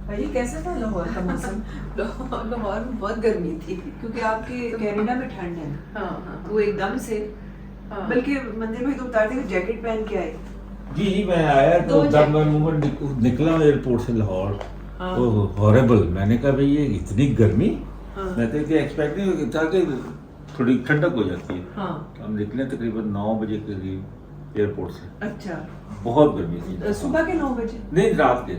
ये कैसा था लाहौर का मौसम? लाहौर में बहुत गर्मी थी क्योंकि आपके कनाडा में ठंड है ना। हाँ। वो एकदम से बल्कि मंदिर में तो उतारते हुए जैकेट पहन के आए। जी मैं आया तो जब मैं निकला एयरपोर्ट से लाहौर तो हॉरेबल। मैंने कहा भाई ये इतनी गर्मी, मैं तो एक्सपेक्ट नहीं था कि थोड़ी ठंडक हो जाती है। तो हम निकले तकरीबन 9 बजे करीब एयरपोर्ट से। अच्छा, बहुत गर्मी थी। सुबह के 9 बजे? नहीं, रात के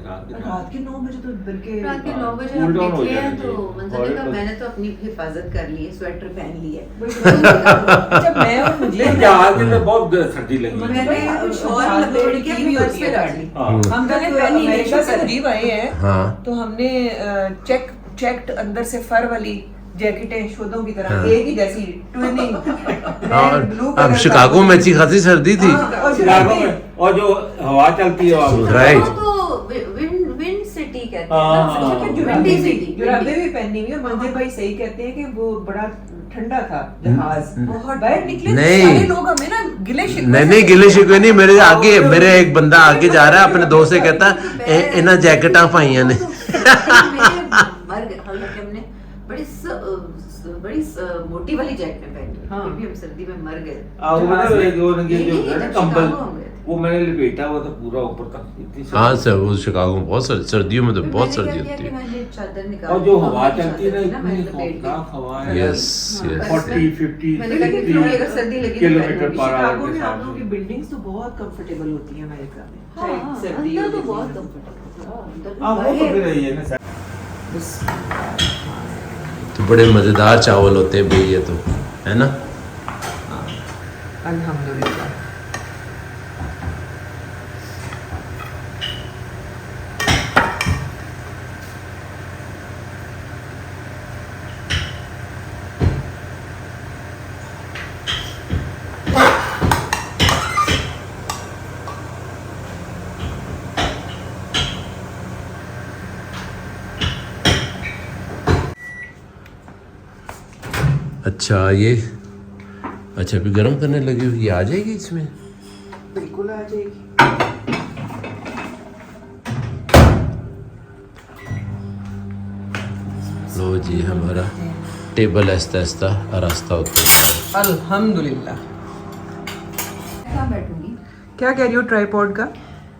9 बजे तो बल्कि रात के 9 बजे हम निकले हैं तो मंजर का मैंने तो अपनी हिफाजत कर ली है, स्वेटर पहन ली है। जब मैं और मुझे जहाज में बहुत सर्दी लगी। मैंने शॉल लपेट के भी बस पे डाल ली। हम पहले अमेरिका से करीब आए हैं तो हमने चेक्ड अंदर से फर वाली जैकेटें शोधों की तरह एक ही जैसी ट्विनिंग। अब शिकागो में अच्छी खासी सर्दी थी और जो हवा चलती है राइट तो विंड सिटी कहते हैं, विंडी सिटी। जुराबे भी पहनी हुई है। मंदिर भाई सही कहते हैं कि वो बड़ा ठंडा था जहाज। बहुत बाहर निकले नहीं। सारे लोग हमें ना गिले शिकवे नहीं गिले शिकवे नहीं। मेरे आगे मेरे एक बंदा आगे जा रहा है अपने दोस्त से कहता इन्हां जैकेटां पाईयां ने। मर गए। हालांकि हमने बड़ी मोटी वाली जैकेट पहनी, फिर भी हम सर्दी में मर गए। कंबल वो मैंने लपेटा हुआ था पूरा ऊपर तक। इतनी हाँ सर, वो शिकागो में बहुत सर्दियों में तो बहुत सर्दी होती है। मैंने चादर निकाल और जो हवा चलती है ना, इतनी खौफनाक हवा है। यस 40-50 मैंने कहा कि थोड़ी अगर सर्दी लगी किलोमीटर पर शिकागो आवर में के आप लोगों साथ। की बिल्डिंग्स तो बहुत कंफर्टेबल होती हैं अमेरिका में। हाँ, सर्दी अंदर तो होती बहुत है। कंफर्टेबल। हाँ वो तो फिर यही है ना। तो बड़े मजेदार चावल होते हैं भाई ये तो, है ना? अल्हम्दुलिल्लाह। अच्छा ये अच्छा अभी गर्म करने लगी हुई, ये आ जाएगी इसमें? बिल्कुल आ जाएगी। लो जी हमारा टेबल आहिस्ता आहिस्ता आरास्ता होता है। अल्हम्दुलिल्लाह। कहाँ बैठूंगी? क्या कह रही हो ट्राइपॉड का?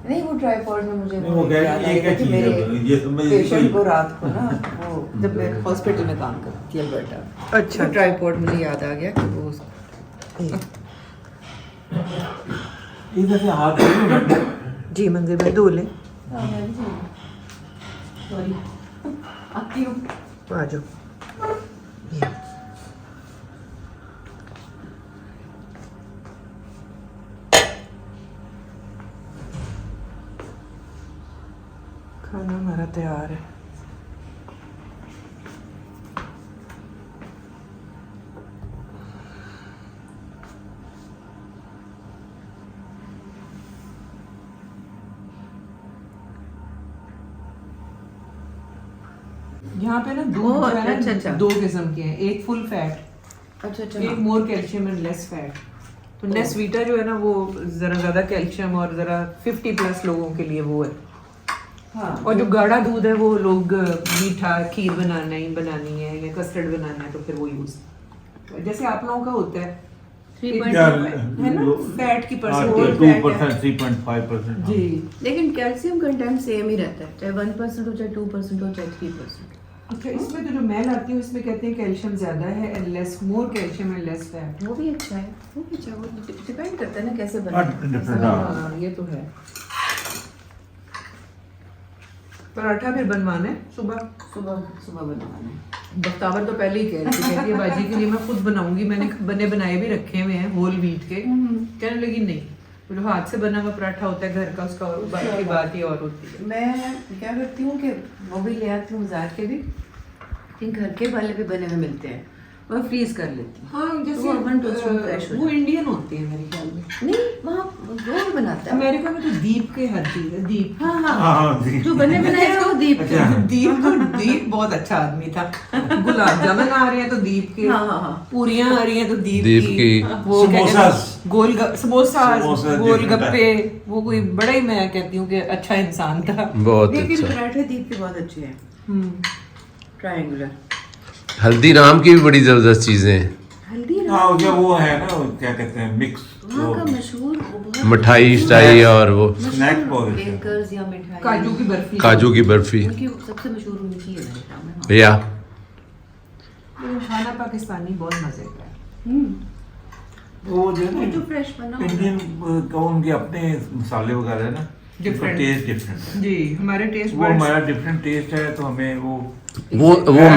नहीं, वो ट्राइपॉड में मुझे वो कह याद रही है आया कि कि मेरे ये तो मैं पेशेंट को रात को ना वो जब मैं हॉस्पिटल में काम करती थी अल्बर्टा। अच्छा। तो ट्राइपॉड मुझे याद आ गया कि वो इधर से हाथ धो। जी मंदिर में धो ले। सॉरी आती हूँ। आ जाओ। खाना हमारा तैयार है। यहाँ पे ना दूध जो है ना, अच्छा। 2 किस्म के हैं। एक फुल फैट, अच्छा एक मोर कैल्शियम एंड लेस फैट। तो नेस्वीटा जो है ना वो जरा ज्यादा कैल्शियम और जरा 50+ लोगों के लिए वो है। हाँ। और जो गाढ़ा दूध है वो लोग मीठा खीर बनानी है या कस्टर्ड बनाना है तो फिर वो यूज, जैसे आप लोगों का होता है 3.5 है ना फैट की 2%, 3.5%। जी। लेकिन कैल्शियम कंटेंट सेम ही रहता है, चाहे 1% हो, चाहे 2% हो, चाहे 3%। अच्छा, इसमें तो जो मैं लाती हूँ इसमें कहते हैं कैल्शियम ज्यादा है and less, more calcium and less fat. वो भी अच्छा है, वो भी अच्छा है। वो डिपेंड करता है ना कैसे different, बना। हाँ ये तो है। पराठा फिर बनवाना है सुबह सुबह बनवाना है। बख्तावर तो पहले ही कह रही थी, कहती है बाजी के लिए मैं खुद बनाऊंगी, मैंने बनाए भी रखे हुए हैं होल व्हीट के। कहने लगी नहीं, वो जो हाथ से बना हुआ पराठा होता है घर का, उसका और बाकी बात ही और होती है। मैं क्या करती हूँ कि वो भी ले आती हूँ बाजार के भी, लेकिन घर के वाले भी बने हुए मिलते हैं। वो फ्रीज कर लेती हूँ। हाँ जैसे वो oven toast में fresh हो वो इंडियन होते हैं मेरे ख्याल में। नहीं वहाँ वो भी बनाता है। अमेरिका में तो दीप के हर चीज है, दीप। हाँ हाँ हाँ जी। जो बने बनाए थे वो दीप के। दीप बहुत अच्छा आदमी था। गुलाब जामुन आ रहे हैं तो दीप के, हाँ, हाँ, हाँ। पूरियां आ रही हैं तो दीप दीप की। वो क्या कहते हैं, समोसास। समोसा समोसा गोलगप्पे, वो कोई बड़ा ही मैं कहती हूँ कि अच्छा इंसान था। बहुत लेकिन अच्छा। पराठे दीप के बहुत अच्छे हैं, ट्रायंगुलर। हल्दीराम की भी बड़ी जबरदस्त चीजें हैं। हल्दीराम हाँ वो है ना, वो क्या कहते हैं, मिक्स वहाँ का मशहूर वो बहुत मिठाई स्टाई और वो स्नैक बहुत अच्छे हैं। बेकर्स या मिठाई काजू की बर्फी। काजू की बर्फी उनकी सबसे मशहूर उनकी है हल्दीराम में। हाँ। भैया लेकिन खाना पाकिस्तानी बहुत मजे का है। वो जो है वो जो ना फ्रेश बना हुआ इंडियन का उनके अपने मसाले वगैरह है ना, Different. टेस्ट डिफरेंट है। जी हमारे टेस्ट वो हमारा डिफरेंट टेस्ट है तो हमें वो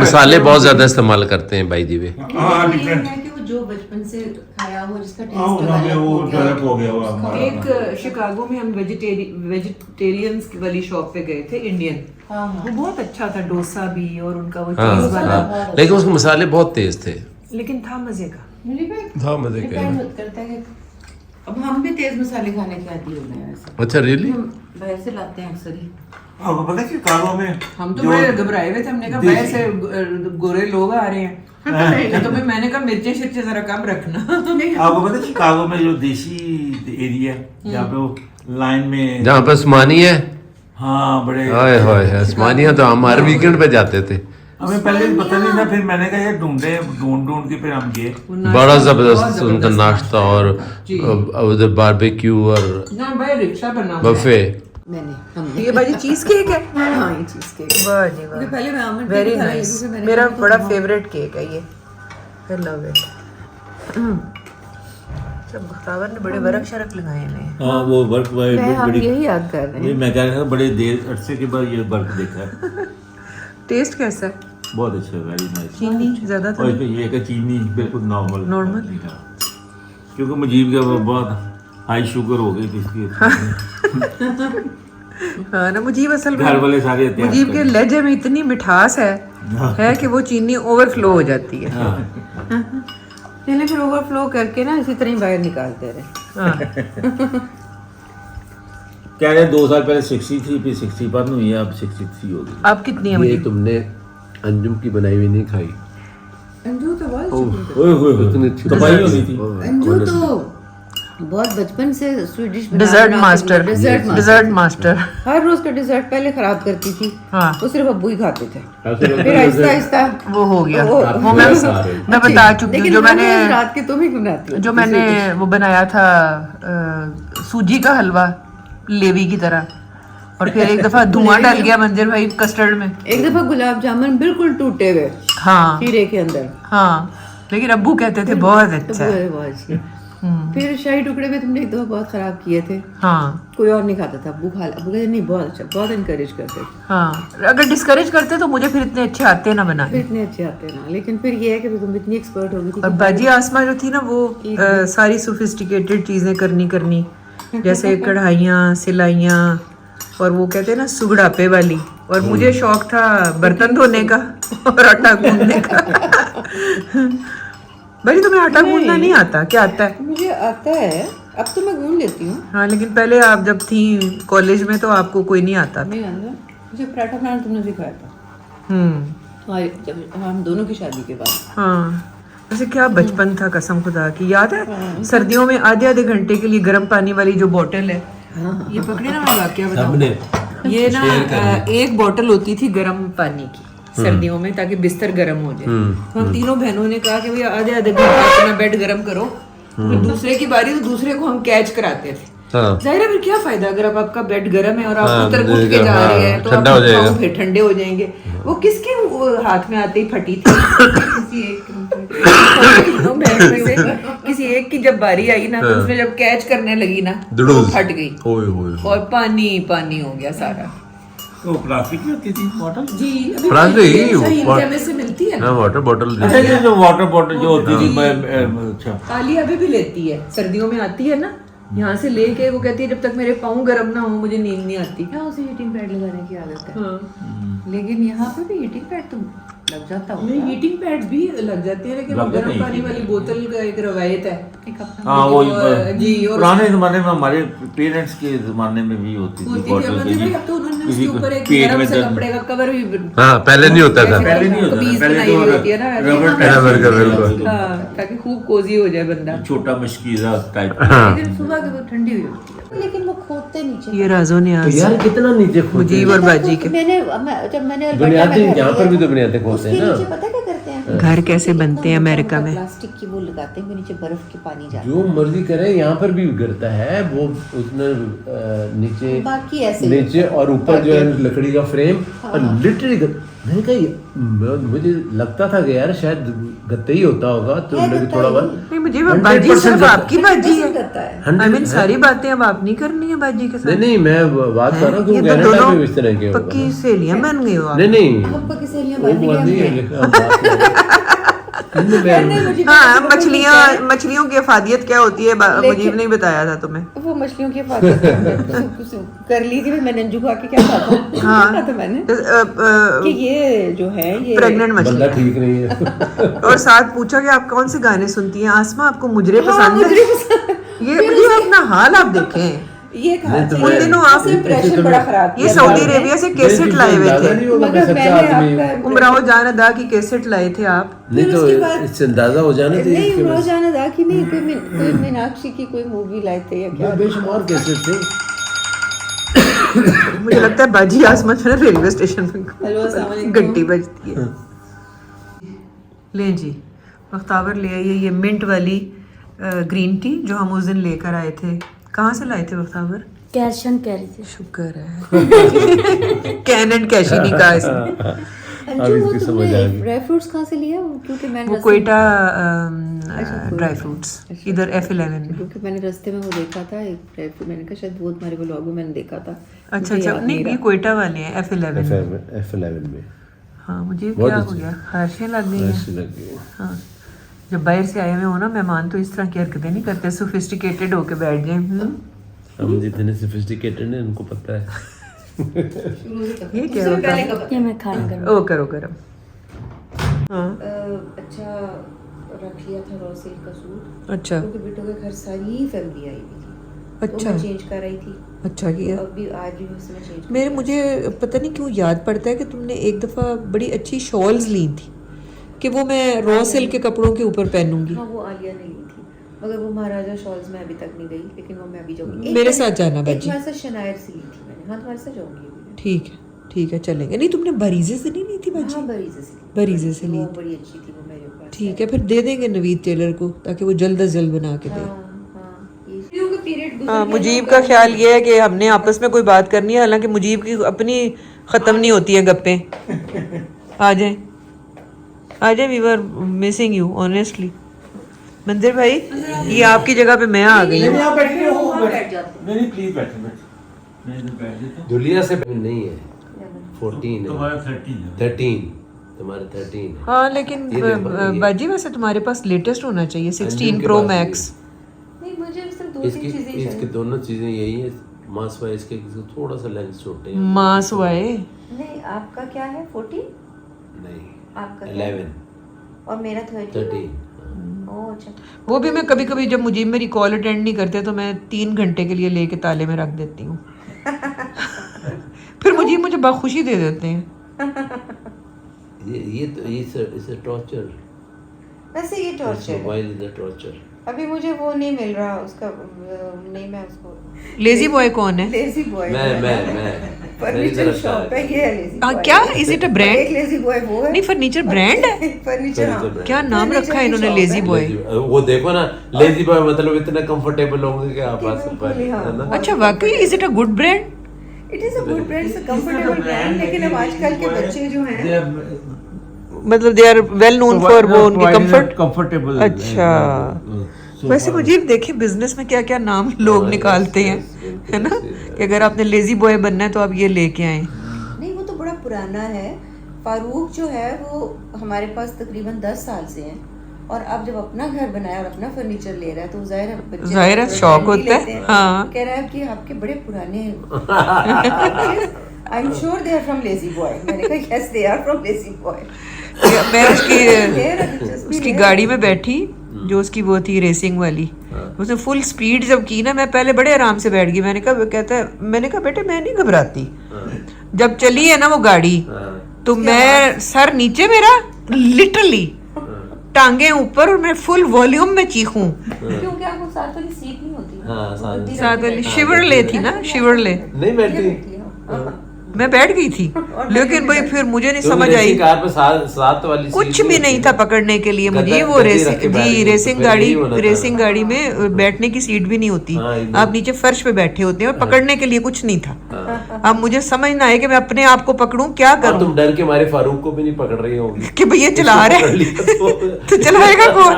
मसाले बहुत ज्यादा इस्तेमाल करते हैं बाई दी वे। हाँ ये डिफरेंट। है कि वो जो बचपन से खाया हो जिसका हाँ टेस्ट उन्होंने वो डेवलप हो गया हुआ हमारा। एक शिकागो में हम वेजिटेरियंस वाली शॉप पे गए थे, इंडियन। हाँ हाँ वो बहुत अच्छा था, डोसा भी और उनका वो हाँ चीज वाला, हाँ लेकिन उसके मसाले बहुत तेज थे। लेकिन था मजे का। हाँ मजे का है। डिपेंड करता है कि अब हम भी तेज मसाले खाने के आदी हो गए हैं वैसे। अच्छा रियली। हम बाहर से लाते हैं अक्सर ही। आपको पता है शिकागो में हम तो जो बड़े घबराए हुए थे, हमने कहा देसी- बाहर से गोरे लोग आ रहे हैं। तो मैंने कहा मिर्चें शिर्चें जरा कम रखना। आपको पता है शिकागो में जो देसी एरिया है जहाँ पे वो लाइन में, जहाँ पे उस्मानी है, हाँ बड़े हाय हाय उस्मानिया तो हम हर वीकेंड पे जाते थे। हमें पहले पता नहीं था, फिर मैंने कहा यार ढूंढ के फिर हम गए। बड़ा जबरदस्त उनका नाश्ता और उधर बारबेक्यू और ना भाई रिक्शा बना हुआ है। बफे। मैंने हमने ये भाई चीज केक है। हाँ ये चीज केक। वाह जी वाह, क्योंकि पहले मैं आमंड वेरी खाया नाइस। क्योंकि मैंने मेरा कहा तो बड़ा हाँ। फेवरेट केक है ये, आई लव इट। सब बख्तावर ने बड़े वर्क शरक लगाए हैं। हाँ वो वर्क मैं हम यही याद कर रहे हैं। मैं कह रहा था बड़े देर अरसे के बाद ये वर्क देखा है। टेस्ट कैसा है? बहुत अच्छा, वेरी नाइस। चीनी ज्यादा था? और इसमें ये है कि चीनी बिल्कुल नॉर्मल Normal? क्योंकि मुजीब का वो बहुत हाई शुगर हो गई थी इसकी। हाँ ना, मुजीब असल घर में वाले सारे एहतियात मुजीब के करते हैं। लहजे में इतनी मिठास है कि वो चीनी ओवरफ्लो हो जाती है। पहले फिर ओवरफ्लो करके ना इसी तरह ही बाहर निकालते रहे। हाँ। कह रहे 2 साल पहले 63 फिर 61 हुई है, अब 63 हो गई। अब कितनी है ये मुजीब? तुमने अंजुम की बनाई हुई नहीं खाई? अंजू तो बहुत ओए होए इतनी अच्छी तबाही हो गई थी। अंजू तो बहुत बचपन से Swedish dessert master, dessert master. हर रोज का डिजर्ट पहले खराब करती थी। हाँ वो सिर्फ अब्बू ही खाते थे। फिर आहिस्ता आहिस्ता वो हो गया। वो- वो मैं बता चुकी हूँ। लेकिन जो मैंने रात के तुम ही बनाती हो। जो मैंने वो बनाया था सूजी का हलवा लेवी की तरह, और फिर एक दफा धुआं डाल गया मंजर भाई कस्टर्ड में। एक दफा गुलाब जामुन बिल्कुल टूटे हुए हाँ हीरे के अंदर। हाँ, लेकिन अब्बू कहते थे बहुत अच्छा है। बहुत अच्छी। फिर शाही टुकड़े में तुमने एक दफा बहुत खराब किए थे। हाँ कोई और नहीं खाता था, अब्बू अब्बू कहते नहीं बहुत अच्छा, बहुत इनकरेज करते थे। हाँ, अगर डिस्करेज करते तो मुझे फिर इतने अच्छे आते ना फिर बनाने। इतने अच्छे आते ना, लेकिन फिर ये है कि तुम इतनी एक्सपर्ट हो गई थी और बाजी आसमा जो थी ना वो सारी सोफिस्टिकेटेड चीजें करनी जैसे कढ़ाइयाँ, सिलाइयाँ, और वो कहते हैं ना सुगड़ापे वाली। और मुझे शौक था बर्तन धोने का और आटा गूंदने का। भाई तुम्हें आटा गूंदना नहीं आता? क्या आता है? मुझे आता है, अब तो मैं गूंद लेती हूँ। हाँ, लेकिन पहले आप जब थी कॉलेज में तो आपको कोई नहीं आता था। नहीं आता, मुझे पराठा बनाना तुमने सिखाया था जब हम दोनों की शादी के बाद। हाँ, वैसे क्या बचपन था, कसम खुदा की। याद है सर्दियों में आधे आधे घंटे के लिए गर्म पानी वाली जो बोतल है, ये पकड़े ना, मैं वाकया बताऊं। ये ना एक बोतल होती थी गर्म पानी की सर्दियों में, ताकि बिस्तर गर्म हो जाए। हम तीनों बहनों ने कहा कि भैया आधे आधे घंटे अपना बेड गर्म करो, फिर दूसरे की बारी तो दूसरे को हम कैच कराते थे। हाँ जाहिर है फिर क्या फायदा अगर अब आपका बेड गर्म है और आप हाँ, उतर कूद के जा हाँ, रहे हैं तो ठंडा आप हो जाएगा। पाँव फिर ठंडे हो जाएंगे। वो किसके हाथ में आते ही फटी थी? किसी एक तीनों बहनों में से किसी एक की जब बारी आई ना, तो उसने जब कैच करने लगी ना तो वो फट गई ओए ओए और पानी पानी हो गया सारा। वो प्लास्टिक की होती थी बॉटल। जी, अभी प्लास्टिक ही, सही वो- इनके में से मिलती है ना। हाँ वाटर बॉटल अच्छा ये जो वाटर बॉटल जो होती थी अच्छा ताली अभी भी लेती है, सर्दियों में आती है ना, यहाँ से लेके वो कहती है जब तक मेरे पाँव गर्म ना हो मुझे नींद नहीं आती। क्या उसे हीटिंग पैड लगाने की आदत है। हाँ। लेकिन यहाँ पे भी हीटिंग पैड तुम लग जाता नहीं होगा। हीटिंग पैड्स भी लग जाते हैं, लेकिन लगते गर्म नहीं, पानी वाली बोतल का एक रवायत है। हाँ वो जी, और पुराने जमाने में हमारे पेरेंट्स के जमाने में भी होती थी होती थी बॉटल अमन जी की भाई, अब तो उन्होंने किसी उसके को ऊपर एक पेट नरम में से दर्द कपड़े का कवर भी हाँ पहले नहीं होता था। पहले नहीं होता कमीज था, पहले बनाई तो हुई होती है ना, रबर ऐसे। टाइप रबर का, बिल्कुल। हाँ, ताकि खूब कोजी हो जाए बंदा। छोटा मशकीरा टाइप लेकिन सुबह के वो ठंडी हुई होती है, लेकिन वो खोदते नीचे। ये राजो ने तो यार कितना नीचे खोदते मुजीब हैं। और बाजी के जब मैंने बुनियादी यहाँ पर भी तो बुनियादें खोदते हैं नीचे ना। पता क्या करते हैं, घर कैसे बनते हैं अमेरिका में। प्लास्टिक की वो लगाते हैं, नीचे बर्फ के पानी जाता जो मर्जी करे यहाँ पर भी गिरता है वो उसने नीचे है। बाकी ऐसे नीचे और ऊपर जो है लकड़ी का फ्रेम और लिटरली मैंने कहा मुझे लगता था कि यार शायद गत्ते ही होता होगा तो लगे थोड़ा बहुत नहीं मुझे बाजी सिर्फ आपकी बाजी है। करता है। आई मीन सारी बातें अब आप नहीं करनी है बाजी के साथ। नहीं मैं बात कर रहा हूँ ये तुम तो कनाडा दोनों में इस तरह के होगा पक्की सहेलियां बन गई हो आप। नहीं आपको किसी सहेलियां वो बनने बात नहीं है की लेकिन अब बात नहीं। हाँ मछलियों की अफादियत क्या होती है मुजीब ने बताया था तुम्हें। वो मछलियों की बात कर ली थी, मैंने जुगा के क्या कहा था, हाँ। कहा था मैंने कि ये जो है ये प्रेग्नेंट बंदा मछली। ठीक नहीं है। और साथ पूछा कि आप कौन से गाने सुनती हैं। आसमा आपको मुजरे हाँ, पसंद मुजरे है। ये अपना हाल आप देखें। ये कहा नहीं, था। तुम्हें- उन दिनों आप इंप्रेशन बड़ा खराब ये किया सऊदी था। अरेबिया से कैसेट लाए हुए थे। मगर मैंने आपका उमराव जान अदा की कैसेट लाए थे आप। नहीं फिर तो उसके बाद- इससे अंदाजा हो जाना चाहिए नहीं इसके उमराव बस। जान अदा की नहीं, कोई मीनाक्षी की कोई मूवी लाए थे या क्या। बेशुमार कैसे थे। मुझे लगता है बाजी आसमान में रेलवे स्टेशन हेलो, अस्सलाम में वालेकुम। घंटी बजती है। लें जी बख्तावर ले आइए ये मिंट वाली ग्रीन टी जो हम उस दिन लेकर आए थे। कहाँ से लाए थे बख्तावर? कैशन कह रही थी। शुक्र है कैन एंड कैशी नहीं कहा इसने। अब इसकी समझ आ गई। ड्राई फ्रूट्स कहाँ से लिया? क्योंकि मैंने वो रास्ते- कोयटा ड्राई फ्रूट्स इधर F11 में। क्योंकि मैंने रास्ते में वो देखा था एक ड्राई फ्रूट, मैंने कहा शायद वो तुम्हारे व्लॉग में मैंने देखा था। अच्छा मुझे अच्छा याद नहीं रहा। ये कोयटा वाले हैं F11 में। F11 में हाँ मुझे बहुत क्या हो अच्छी। गया खारिशें लग गई हैं। ऐसी लगी है। हाँ जब बाहर से आए हुए हो ना मेहमान तो इस तरह की हरकतें नहीं करते, सोफिस्टिकेटेड होके बैठ जाए। हम जितने सोफिस्टिकेटेड हैं उनको पता है। ये क्या होता है? ये मैं खाना कर ओ करो गरम। हाँ अच्छा रख लिया था रॉ सिल्क का सूट, अच्छा क्योंकि बेटों के घर सारी फैमिली आई हुई थी। तो अच्छा मैं चेंज कर रही थी, अच्छा किया। अभी आज भी उसमें चेंज मेरे मुझे पता नहीं क्यों याद पड़ता है कि तुमने एक दफ़ा बड़ी अच्छी शॉल्स ली थी कि वो मैं रॉ सिल्क के कपड़ों के ऊपर पहनूंगी। हाँ वो आलिया ने ली थी, मगर वो महाराजा शॉल्स में अभी तक नहीं गई, लेकिन वो मैं अभी जाऊंगी। मेरे साथ जाना बाजी। तुम्हारे साथ शनायर से ली थी मैंने। हाँ तुम्हारे साथ जाऊंगी अभी। ठीक है चलेंगे। नहीं तुमने बरीजे से नहीं ली थी बाजी? हाँ बरीजे से ली। बरीजे से ली वो थी। बड़ी अच्छी थी वो मेरे पास। ठीक है फिर दे देंगे नवीद टेलर को ताकि वो जल्द अज जल्द बना के दे। हाँ मुजीब का ख्याल ये है कि हमने आपस में कोई बात करनी है, हालांकि मुजीब की अपनी ख़त्म नहीं होती है गप्पें। आ जाए we were missing you honestly. मंदिर भाई ये आपकी जगह पे मैं आ गई हूँ। नहीं प्लीज बैठे मैं तो बैठ जाता हूँ। दुलिया से नहीं है 14 है तुम्हारा 13 है 13 तुम्हारे 13 है। हाँ लेकिन ये देखो, ये- बाजी वैसे तुम्हारे पास लेटेस्ट होना चाहिए 16 अंजुम के प्रो पास मैक्स। नहीं मुझे सिर्फ दो तीन चीजें इसकी चाहिए। दोनों चीजें यही है। मास वाइज के थोड़ा सा लेंस छोटे हैं। मास वाए नहीं आपका क्या है 14? नहीं आपका क्या है? 11 और मेरा 13। 13 ओह अच्छा। वो भी मैं कभी कभी जब मुझे मेरी कॉल अटेंड नहीं करते तो मैं 3 घंटे के लिए लेके ताले में रख देती हूँ। फिर मुझे बखुशी दे देते हैं। ये तो इसे टॉर्चर वैसे ये टॉर्चर है। Mobile is a torture. अभी मुझे वो नहीं मिल रहा उसका नहीं, मैं उसको लेजी बॉय कौन है? लेजी बॉय मैं मेरी फर्नीचर तरफ शॉप है, ये है लेजी हाँ, बॉय। क्या इज इट अ एक ब्रांड? लेजी बॉय वो है। नहीं फर्नीचर ब्रांड है। फर्नीचर हाँ। brand। क्या नाम फर्नीचर रखा है की इन्होंने शॉप लेजी है। बॉय? वो देखो ना लेजी बॉय मतलब इतने कंफर्टेबल होंगे कि आप आ सकते हैं हाँ। है ना। अच्छा वाकई is it a good brand? It is a good brand, it's a comfortable brand, लेकिन अब आजकल के बच्चे जो हैं मतलब they are well known for वो उनके कंफर्ट। कंफर्टेबल। अच्छा वैसे मुझे देखे बिजनेस में क्या क्या नाम लोग निकालते हैं है ना कि अगर आपने लेजी बॉय बनना है तो आप ये लेके आए। नहीं वो तो बड़ा पुराना है। फारूक जो है वो हमारे पास तकरीबन 10 साल से हैं, और अब जब अपना घर बनाया और अपना फर्नीचर ले रहा है तो जाहिर है बच्चे जाहिर है थोड़ा शौक trendy होता है, लेते हैं। हाँ। कह रहा है कि आपके बड़े पुराने I am sure they are from Lazy Boy. मैंने कहा yes they are from Lazy Boy. मैं उसकी गाड़ी में बैठी जो उसकी वो थी रेसिंग वाली, उसने फुल स्पीड जब की ना, मैं पहले बड़े आराम से बैठ गई। मैंने कहा बेटे मैं नहीं घबराती। जब चली है ना वो गाड़ी, तो मैं सर नीचे मेरा लिटरली टांगे ऊपर और मैं फुल वॉल्यूम में चीखूं, क्योंकि आपको साथ वाली सीट नहीं होती। हाँ, साथ वाली शिवरले थी ना, शिवरले नहीं बैठी। मैं बैठ गई थी, लेकिन भाई फिर मुझे नहीं समझ आई, कार पे साथ वाली कुछ सीट भी नहीं था पकड़ने के लिए मुझे। वो रेसिंग गाड़ी में बैठने की सीट भी नहीं होती, आप नीचे फर्श पे बैठे होते हैं और पकड़ने के लिए कुछ नहीं था। अब मुझे समझ ना आए कि मैं अपने आप को पकड़ूं, क्या करूं। तुम डर के मारे फारूक को भी नहीं पकड़ रही होगी कि भैया चला रहे हैं तो चलाएगा कौन।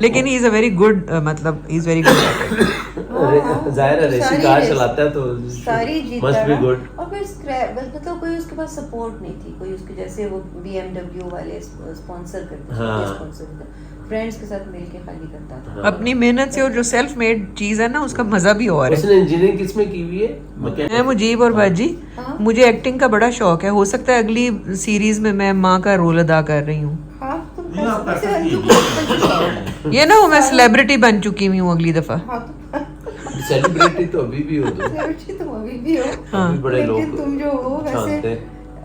लेकिन he is a very good, मतलब ही इज वेरी गुड। जाहिर है रेसिंग कार चलाता है तो सारी जीता मस्ट बी ना। गुड। और फिर मतलब कोई उसके पास सपोर्ट नहीं थी, कोई उसके जैसे वो BMW वाले स्पॉन्सर करते थे, फ्रेंड्स के साथ मिलके खाली करता था। अपनी मेहनत से, और जो सेल्फ मेड चीज है ना उसका मजा भी और है। उसने इंजीनियरिंग किसमें की हुई है? मैं मुजीब और बाजी, मुझे एक्टिंग का बड़ा शौक है। हो सकता है अगली सीरीज में मैं माँ का रोल अदा कर रही हूँ। ये ना वो मैं सेलिब्रिटी बन चुकी हूँ अगली दफा। सेलिब्रिटी तो अभी भी हो, तुम अभी भी हो, अभी बड़े लोग लेकिन तुम जो हो वैसे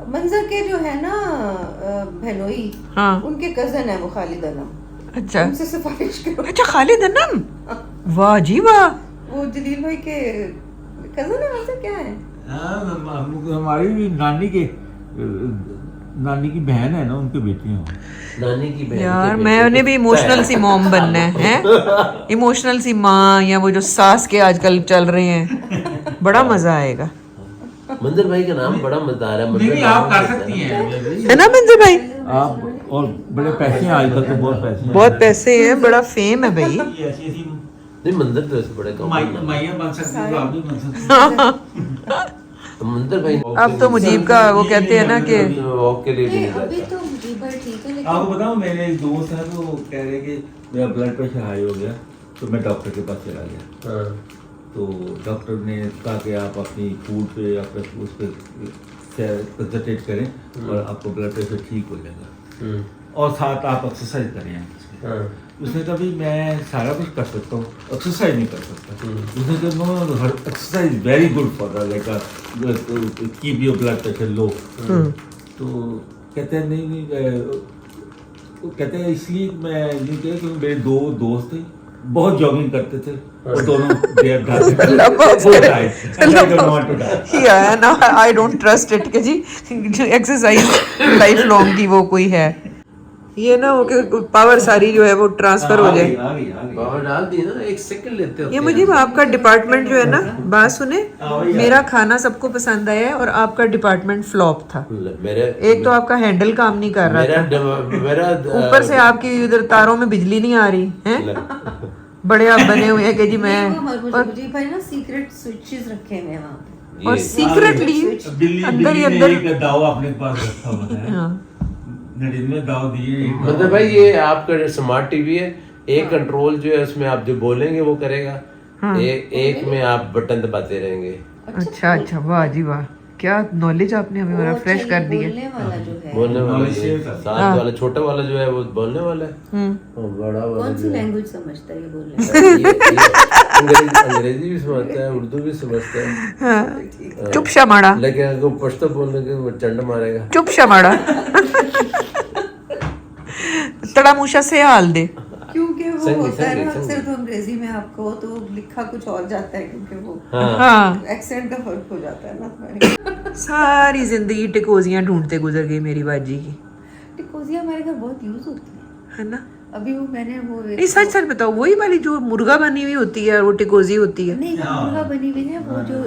मंजर के जो है ना बहनोई, उनके कजन है वो खालिद अनम। अच्छा, उनसे सिफारिश करो। अच्छा खालिद अनम, वाह जी वाह। वो जलील भाई के कजन है, वैसे क्या है? हमारी भी नानी की बहन है ना, उनके बेटे हैं। नानी की बहन यार मैंने भी इमोशनल सी मॉम बनना है, इमोशनल सी माँ, या वो जो सास के आजकल चल रहे हैं, बड़ा मजा आएगा। मंदिर भाई का नाम बड़ा मजेदार है। नहीं, आप कर सकती हैं, है ना मंदिर भाई? आप, और बड़े पैसे हैं आजकल तो, बहुत पैसे हैं, बड़ा फेम है भाई। नहीं मंदिर तो बड़े कम माइया बन सकती है, आप भी बन सकती हैं। मंदिर भाई अब तो मुजीब का वो कहते हैं ना कि वॉक के लिए नहीं अभी जाता। तो मुजीब भाई ठीक है, लेकिन आपको बताऊं, मेरे एक दोस्त है तो कह रहे कि मेरा ब्लड प्रेशर हाई हो गया, तो मैं डॉक्टर के पास चला गया। हाँ। तो डॉक्टर ने कहा कि आप अपनी फूड पे, अपने उस पर कंसंट्रेट करें और आपको ब्लड प्रेशर ठीक हो जाएगा, और साथ आप एक्सरसाइज करें। उसने कहा भी मैं सारा कुछ कर सकता हूँ, एक्सरसाइज नहीं कर सकता। उसने कहा no, exercise very good for like keep your blood pressure low. तो कहते हैं नहीं, कहते हैं इसलिए मैं नहीं कह, क्योंकि मेरे दो दोस्त थे, बहुत जॉगिंग करते थे और दोनों आई डोंट ट्रस्ट इट कि जी एक्सरसाइज लाइफ लॉन्ग की वो कोई है। ये ना वो कि पावर सारी जो है वो ट्रांसफर हो जाए। पावर डाल दी ना, एक सेकंड लेते हो। ये मुझे आपका डिपार्टमेंट जो है ना, बात सुने, मेरा खाना सबको पसंद आया है और आपका डिपार्टमेंट फ्लॉप था। एक तो आपका हैंडल काम नहीं कर रहा था, ऊपर से आपकी उधर तारों में बिजली नहीं आ रही है। बड़े आप बने हुए हैं कि जी मैं, मुझे भाई ना सीक्रेट स्विचेस रखे हुए हैं वहाँ पे, और सीक्रेटली अंदर ही अंदर दाव अपने पास रखा हुआ है। में दाव दिए। मतलब भाई ये आपका स्मार्ट टीवी है, एक कंट्रोल जो है उसमें आप जो बोलेंगे वो करेगा, एक में आप बटन दबाते रहेंगे। अच्छा अच्छा, वाह जी वाह, क्या नॉलेज आपने हमें बड़ा फ्रेश कर दी है। बोलने वाला साथ वाला छोटा वाला जो है वो बोलने वाला है, बड़ा वाला कौन सी लैंग्वेज समझता है ये बोलने? अंग्रेजी भी समझता है, उर्दू भी समझता है। चुप शमाड़ा, लेकिन अगर पश्तो बोलने के वो चंड मारेगा। चुप शमाड़ा तड़ा मुशा से हाल दे, क्योंकि वो होता है ना अक्सर तो अंग्रेजी में आपको तो लिखा कुछ और जाता है, क्योंकि वो एक्सेंट का फर्क हो जाता है ना। सारी जिंदगी टिकोजियां ढूंढते गुजर गई मेरी बाजी की। टिकोजियां हमारे घर बहुत यूज होती है ना। अभी वो मैंने वो नहीं सच सच बताओ, वही वाली जो मुर्गा बनी हुई होती है और वो टिकोजी होती है? नहीं, मुर्गा बनी हुई है वो जो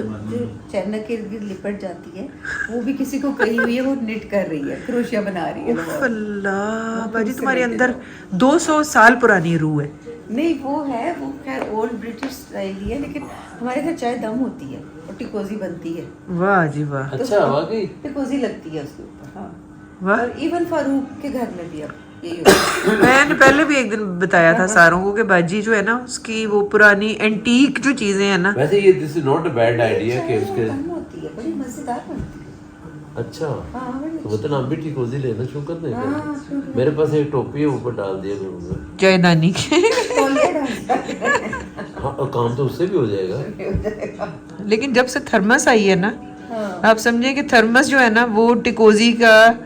चैनल के इर्द गिर्द लिपट जाती है, वो भी किसी को कही हुई है, वो निट कर रही है, क्रोशिया बना रही है। अल्लाह बाजी, तुम्हारे अंदर 200 साल पुरानी रूह है। नहीं वो है, वो खैर ओल्ड ब्रिटिश स्टाइल ही है, लेकिन हमारे घर चाय दम होती है और टिकोजी बनती है। वाह जी वाह, अच्छा वाकई टिकोजी लगती है उसके ऊपर। हाँ, वाह। और इवन फारूक के घर में भी अब मैंने पहले भी एक दिन बताया था सारों को कि बाजी जो है ना उसकी वो पुरानी एंटीक जो चीजें हैं ना, वैसे ये this is not a bad idea कि उसके होती है, बड़ी मजेदार बनती है। हाँ, अच्छा बड़ी तो मतलब हम भी टिकोजी लेना शुरू कर दें फिर। मेरे पास एक टोपी है, ऊपर डाल दिया करूँगा। चायदानी के हाँ, और काम तो उससे भी हो जाएगा। लेकिन जब से थर्मस आई है ना, आप समझे कि थर्मस जो है ना वो टिकोजी का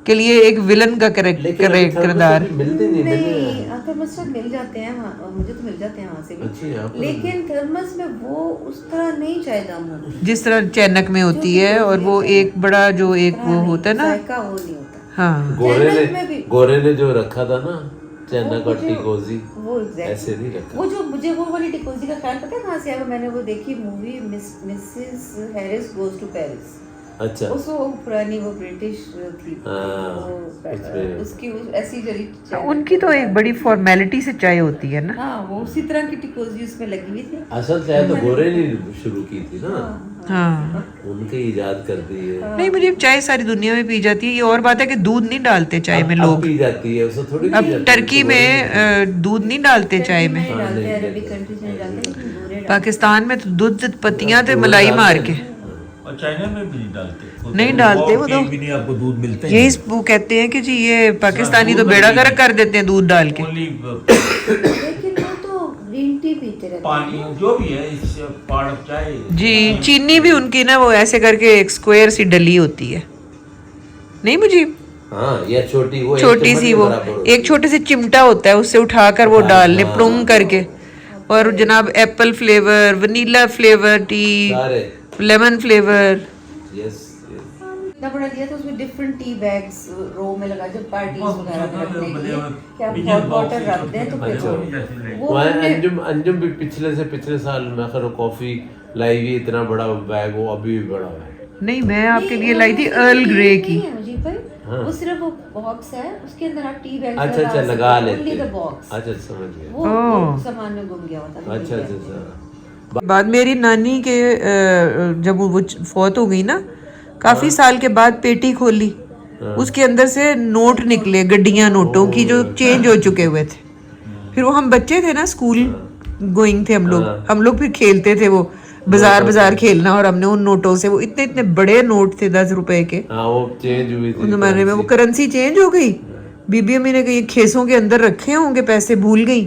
के लिए एक विलन का लेकिन अभी थर्मस किरदार। अभी मिलते नहीं मिलने। नहीं, थर्मस सब मिल जाते हैं वहाँ, मुझे तो मिल जाते हैं वहाँ से अच्छी है, भी, आपको लेकिन थर्मस में वो उस तरह नहीं चाय दाम होती जिस तरह चैनक में होती है, और वो एक बड़ा जो एक वो होता है ना, जायका वो नहीं होता हाँ चैनक में भी गोरे ने जो रखा था ना चैनक और मुझे- टिकोजी, वो exactly। ऐसे नहीं रखा। वो जो मुझे वो वाली टिकोजी का ख्याल पता है कहाँ से आया? मैंने वो देखी movie Mrs Harris goes to Paris. अच्छा उसको पुरानी वो ब्रिटिश थी, हाँ, वो उसमें- उसकी ऐसी जली चाय। उनकी तो एक बड़ी फॉर्मेलिटी से चाय होती है ना। हाँ, वो उसी तरह की टिकोजी उसमें लगी हुई थी। असल चाय तो गोरे ने शुरू की थी ना, हाँ उनके ईजाद कर दी है। नहीं, मुझे चाय सारी दुनिया में पी जाती है। ये और बात है कि दूध नहीं डालते चाय में अब लोग। पी जाती है, उसको थोड़ी अब पी जाती है, टर्की तो गोरे में दूध नहीं डालते चाय में। नहीं डालते, अरबिक कंट्रीज में डालते, लेकिन गोरे डालते। पाकिस्तान में तो दूध पत्तियां थे मलाई मार के और चाइना में भी नहीं डालते। नहीं डालते, वो तो भी नहीं आपको दूध मिलते हैं। यही वो कहते हैं कि जी ये पाकिस्तानी तो बेड़ा गर्क कर देते हैं दूध डाल के। ओनली लेकिन वो तो ग्रीन टी पीते रहते हैं। पानी जो भी है इस पार्ट ऑफ चाय। जी चीनी भी उनकी ना वो ऐसे करके एक स्क्वायर सी डली होती है, नहीं मुझे हाँ, या छोटी वो एक छोटी चम्मच सी के वो बराबर होती एक छोटे से चिमटा होता है, उससे उठाकर वो डाल ले प्लुंग करके। और जनाब Apple flavour, vanilla flavour T, है। सारे लेमन फ्लेवर। यस इतना बड़ा लिया था, उसमें डिफरेंट टी बैग्स रो में लगा, जब पार्टीज वगैरह में रखने के लिए कि आप हॉट वाटर रख दें तो फिर वो वहाँ हमने- अंजुम भी पिछले साल मैं खैर कॉफी लाई हुई, इतना बड़ा बैग, वो अभी भी बड़ा है। नहीं मैं आपके लिए लाई थी अर्ल ग्रे की। नहीं है मुझे भाई, वो सिर्फ वो बॉक्स है, उसके अंदर आप टी बैग अच्छा लगा लेते ओनली द हैं। बॉक्स, अच्छा समझ गया। वो सामान में गुम गया होता था। अच्छा बाद मेरी नानी के जब वो फौत हो गई ना, काफी साल के बाद पेटी खोली, उसके अंदर से नोट निकले, गड्डियां नोटों की जो चेंज हो चुके हुए थे। फिर वो हम बच्चे थे ना, स्कूल गोइंग थे हम लोग फिर खेलते थे वो बाजार खेलना, और हमने उन नोटों से वो इतने इतने बड़े नोट थे 10 रुपए के, हाँ वो चेंज हुई थी उस जमाने में वो करेंसी चेंज हो गई। बीबी अम्मी ने कहा ये खेसों के अंदर रखे होंगे पैसे, भूल गई।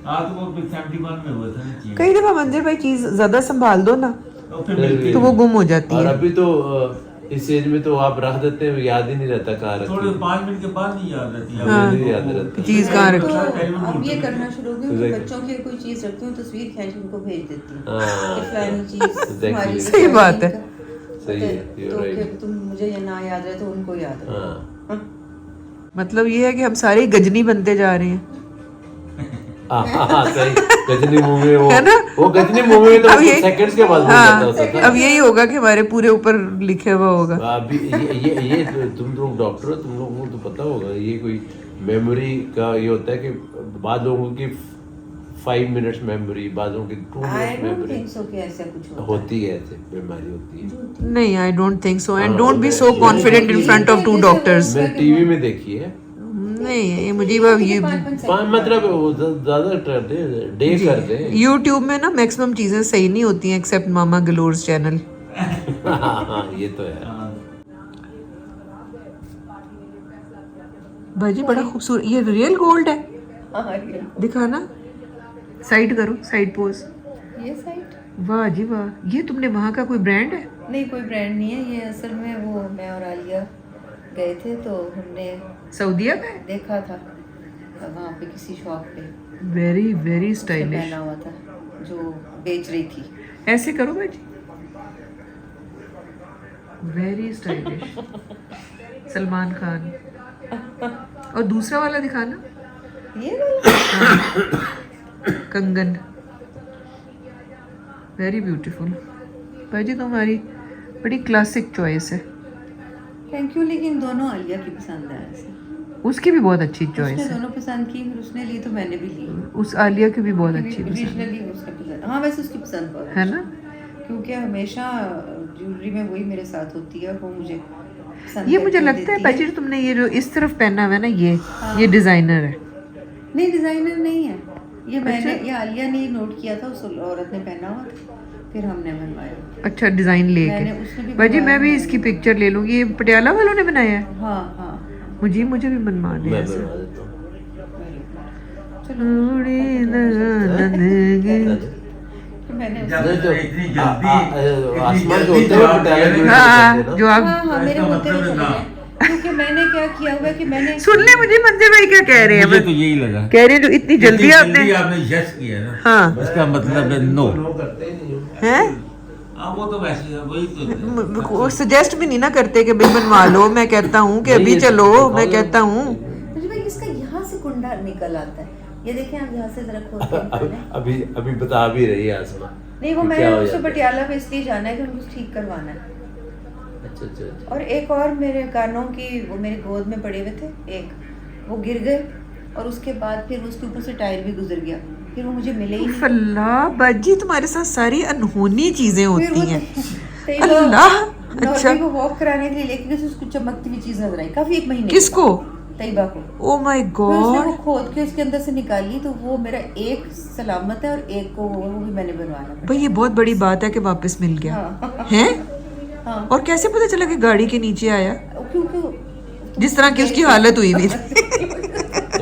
हाँ तो वो 71 में हुआ था ना चीन। कई दफा मंदिर भाई चीज ज्यादा संभाल दो ना और फिर मिलती तो वो गुम हो जाती और है। अभी तो इस एज में तो आप रख देते हैं, याद ही नहीं रहता कहाँ थोड़े रखी। 5 मिनट के बाद नहीं याद रहती है। मुझे नहीं याद रहता। चीज कहाँ तो रखी। अब ये करना शुरू हो गया कि बच्चों की कोई चीज रखती हूँ, तस्वीर खींच के उनको भेज देती हूँ हाँ। कि फलानी चीज तुम्हारी सही बात है। सही है, you're तो right। फिर तुम मुझे ये ना याद रहे तो उनको याद रहे। हाँ मतलब ये है कि हम सारे गजनी बनते जा रहे हैं, हाँ सही। गजनी मूवी में है ना? वो गजनी मूवी में तो अब ये- सेकंड्स के बाद हो हाँ, जाता था। अब यही होगा कि हमारे पूरे ऊपर लिखे हुआ होगा। अभी ये तुम लोग डॉक्टर हो, तुम लोगों को तो पता होगा, ये कोई मेमोरी का ये होता है कि बाद लोगों की 5 मिनट्स मेमोरी, बादों की 2 I minutes don't memory think so कि ऐसा कुछ होता होती है, ऐसे बीमारी होती है। नहीं I don't think so, and don't be so confident in front of 2 doctors. मैंने टीवी में देखी है। नहीं ये मुझे अब ये मतलब वो ज्यादा करते डे करते हैं। YouTube में ना मैक्सिमम चीजें सही नहीं होती हैं एक्सेप्ट मामा गलोर्स चैनल। हाँ ये तो है। भाजी बड़ा खूबसूरत, ये रियल गोल्ड है, हाँ, दिखाना, साइड करो, साइड पोज। ये साइट वाह जी वाह, ये तुमने वहाँ का कोई ब्रांड है? नहीं, कोई ब्रांड नहीं है ये, असल में वो मैं और आलिया गए थे तो हमने सऊदीया का है। देखा था वहाँ पे किसी शॉप पे वेरी वेरी उसने स्टाइलिश। पहना हुआ था जो बेच रही थी। ऐसे करो भाजी, वेरी स्टाइलिश। सलमान खान। और दूसरा वाला दिखाना, ये वाला कंगन, वेरी ब्यूटीफुल। भाजी तुम्हारी बड़ी क्लासिक चॉइस है। थैंक यू, लेकिन दोनों आलिया की पसंद है ऐसे। उसकी भी बहुत अच्छी चॉइस उसने है, दोनों पसंद की, फिर उसने ली तो मैंने भी ली। उस आलिया की भी बहुत अच्छी पसंद ओरिजिनली उसने पसंद, हाँ वैसे उसकी पसंद बहुत है ना। क्योंकि हमेशा ज्वेलरी में वही मेरे साथ होती है, वो मुझे पसंद ये मुझे करके लगता है देती बाजी तुमने ये जो इस तरफ पहना हुआ है ना, ये डिजाइनर है। नहीं डिजाइनर नहीं है ये, मैंने ये आलिया ने नोट किया था, उस औरत ने पहना हुआ था फिर हमने बनवाया। अच्छा डिजाइन मैंने लेके उसने भी भाई जी मैं बनवाया भी है। इसकी पिक्चर ले लूंगी। ये पटियाला वालों ने बनाया है। हाँ हाँ मुझे भी बनवा दे मैं ऐसा। बनवा देता हूँ। तो मैंने नहीं तो इतनी जल्दी आसमान जो होते हैं पटियाला जो हाँ जो आप हाँ हाँ मेरे इसका होते हुए मतलब चले ना। गए। क्योंकि मैंने क्या किया हुआ है कि मैंने सुन ले मुझे मंदिर भाई क्या कह रहे हैं। मुझे तो यही लगा कह रहे हैं जो इतनी जल्दी आपने आपने यस किया ना, हाँ। उसका मतलब है नो। करते ही नहीं हो। हैं हाँ वो तो वैसे है, वही तो सजेस्ट भी नहीं ना करते कि भाई बनवा लो। मैं कहता हूँ कि अभी चलो। मैं कहता हूँ मुझे भाई इसका यहाँ से कुंडा निकल आता है। ये देखें आप यहाँ से जरा खोलते हैं। अभी बता भी रही है आसमा। नहीं वो कि मैं क्या हो उससे जाता है। पटियाला पे इसलिए जाना है कि उनको ठीक करवाना है। अच्छा अच्छा अच्छा। और एक और मेरे कानों की वो मेरे गोद में पड़े हुए थे, एक वो गिर गए और उसके बाद फिर उसके ऊपर से टायर भी गुजर गया, फिर वो मुझे मिले ही नहीं। अल्लाह बाजी तुम्हारे साथ सारी अनहोनी चीजें फिर होती वो हैं। कई बार अल्लाह नौकरी अच्छा को वॉक कराने के लिए लेके गए, उसको चमकती हुई चीज नजर आई काफी, एक महीने किसको? तैयबा को। ओ माय फिर उसने वो गॉड खोद के उसके अंदर से निकाली तो वो मेरा एक सलामत है और एक को वो भी मैंने बनवाना पड़ा। भाई ये बहुत बड़ी बात है कि वापस मिल गया हाँ हैं। हाँ और कैसे पता चला कि गाड़ी के नीचे आया क्योंकि जिस तरह की उसकी हालत हुई हुई थी।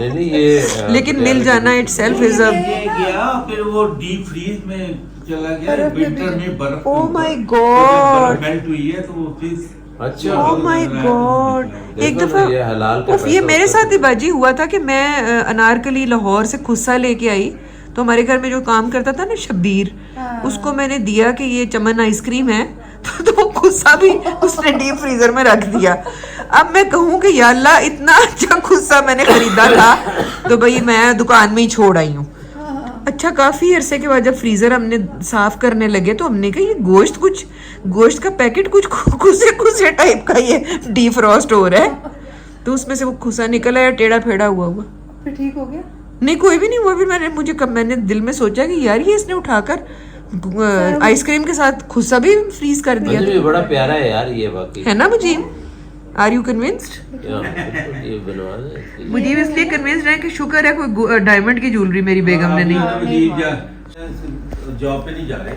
नहीं ये लेकिन मिल जाना इटसेल्फ इज अ ये गया, फिर वो डीप फ्रीज में चला गया। बर्फ में विंटर भी- में बर्फ Oh के ऊपर। my तो जब God! बर्फ मेल्ट हुई है तो वो फ्रीज अच्छा ओ माय गॉड। एक देखो दफा ना, ये हलाल का उफ, ये पैसा मेरे होता साथ ही बाजी हुआ था कि मैं अनारकली लाहौर से खुस्सा लेके आई। तो हमारे घर में जो काम करता था ना शब्बीर, उसको मैंने दिया कि ये चमन आइसक्रीम है। तो वो खुस्सा भी उसने डीप फ्रीजर में रख दिया। अब मैं कहूँ कि या अल्लाह इतना अच्छा खुस्सा मैंने खरीदा था तो भाई मैं दुकान में ही छोड़ आई हूँ। अच्छा काफी अरसे के बाद जब फ्रीजर हमने साफ करने लगे तो हमने कहा ये गोश्त का पैकेट कुछ खुसे टाइप का ये डीफ्रॉस्ट हो रहा है। तो उसमें से वो खुसा निकल आया टेढ़ा फेढ़ा हुआ फिर ठीक हो गया। नहीं कोई भी नहीं हुआ। फिर मैंने दिल में सोचा कि यार ये इसने उठाकर आइसक्रीम के साथ खुसा भी फ्रीज कर दिया मुझे भी बड़ा प्यारा है यार ये वाकई। है ना मुझे। Are you convinced? ये बनवा दे। मुझे इसलिए कन्विंस्ड है कि शुक्र है कोई डायमंड की ज्वेलरी मेरी बेगम ने नहीं। जॉब पे नहीं जा रहे,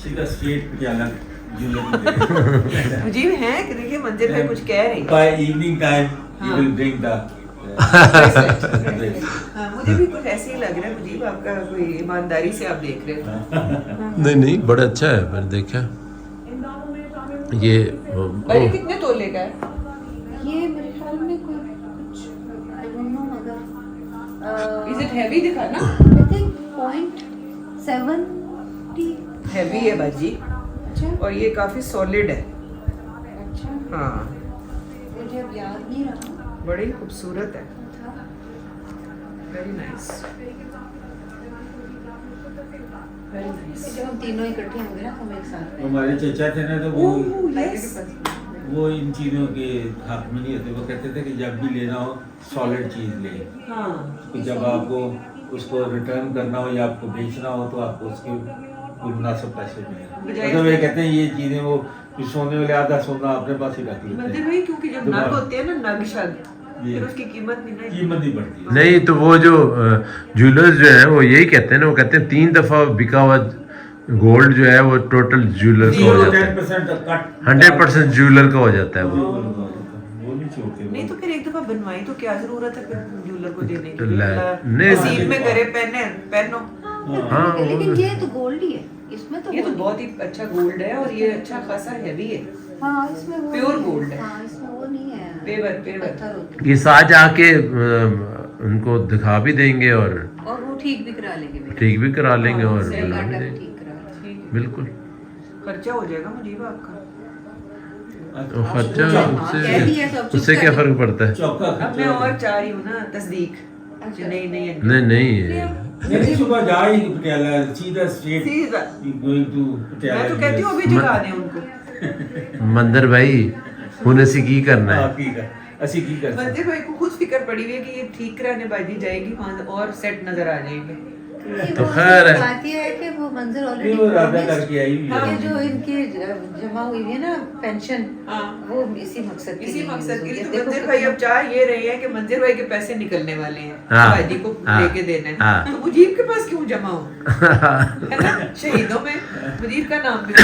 सीधा स्ट्रेट पटियाला ज्वेलरी। मुझे है कि देखिए मंदिर में कुछ कह रही By evening time, you will bring the हाँ, मुझे भी कुछ ऐसे ही लग रहा है। मुझे आपका कोई ईमानदारी से आप देख रहे हो। नहीं बड़ा अच्छा है। मैंने देखा ये अरे कितने तोले का है? ये मेरे ख्याल में कोई कुछ आई डोंट नो मगर इज इट हैवी दिखा ना? I think 0.70। हैवी है बाजी अच्छा और ये काफी सॉलिड है। अच्छा हाँ मुझे अब याद नहीं रहा बड़ी खूबसूरत है। था। Very nice very nice. जब हम तीनों इकट्ठे होंगे ना हम एक साथ में हमारे चचा थे ना तो वो यस वो इन चीज़ों के हक में नहीं होते। वो कहते थे कि जब भी लेना हो सॉलिड चीज़ ले। हाँ कि जब आपको उसको रिटर्न करना हो या आपको बेचना हो तो आपको उसके कोई मुनासिब पैसे मिले। तो वे कहते हैं ये चीज़ें वो सोने वाले आधा सोना अपने पास ही रख लेते मंदिर हैं, भाई क्योंकि जब नग होते हैं ना नग शग ये फिर उसकी कीमत नहीं ना कीमत नहीं बढ़ती है। नहीं तो वो जो ज्वेलर्स जो है वो यही कहते हैं ना, वो कहते हैं 3 दफा बिका हुआ गोल्ड जो है वो टोटल ज्वेलर का हो जाता है। 10% कट 100% ज्वेलर का हो जाता है वो। वो नहीं छोड़ते। नहीं तो फिर एक दफा बनवाई तो क्या जरूरत है फिर ज्वेलर को देने तो की? नहीं, नसीब में करे पहनो। हाँ लेकिन ये तो गोल्ड ही है, इसमें तो ये तो gold बहुत ही अच्छा गोल्ड है और ये अच्छा खासा हैवी है। हाँ इसमें वो Pure नहीं gold है। हाँ इसमें वो नहीं है पेवर पत्थर होते ये साथ आके उनको दिखा भी देंगे और हैं। और वो ठीक भी करा लेंगे मेरा ठीक भी करा लेंगे और सेल बना भी काटा भी देंगे। ठीक करा लेंगे। ठीक बिल्कुल। खर्चा हो जाएगा मुझे आपका। तो खर्चा कह दिया उससे सब उससे क्या फर्क पड़ता है? चौका अब मैं और चाह रही हूँ ना तस्दीक। अच्छा। नहीं नहीं नहीं नहीं सुबह जा ही पटियाला सीधा स्ट्रेट सीधा। Going to Patiala. मैं तो कहती हूँ अभी जगा दें उनको। मंदिर भाई हुन असी की करना है? ठीक है ਅਸੀਂ ਕੀ ਕਰ ਸਕਦੇ मंदिर भाई को खुद फिक्र पड़ी हुई है कि ये ठीक कराने बाजी जाएगी वहाँ और सेट नजर आ जाएंगे। नहीं, तो वो खैर है। बात ये है कि वो वो मंजर नहीं, वो राधा ऑलरेडी करके आई हुई है। ये जो इनकी जमा हुई है ना पेंशन, हाँ। वो इसी मकसद के इसी लिए मकसद use के लिए होती तो है। देखो मंदिर भाई कितना- अब चाह ये रहे हैं कि मंदिर भाई के पैसे निकलने वाले हैं, हाँ, भाई को हाँ, लेके देने हैं, हाँ। तो मुजीब के पास क्यों जमा हो, है ना? शहीदों में मुजीब का नाम भी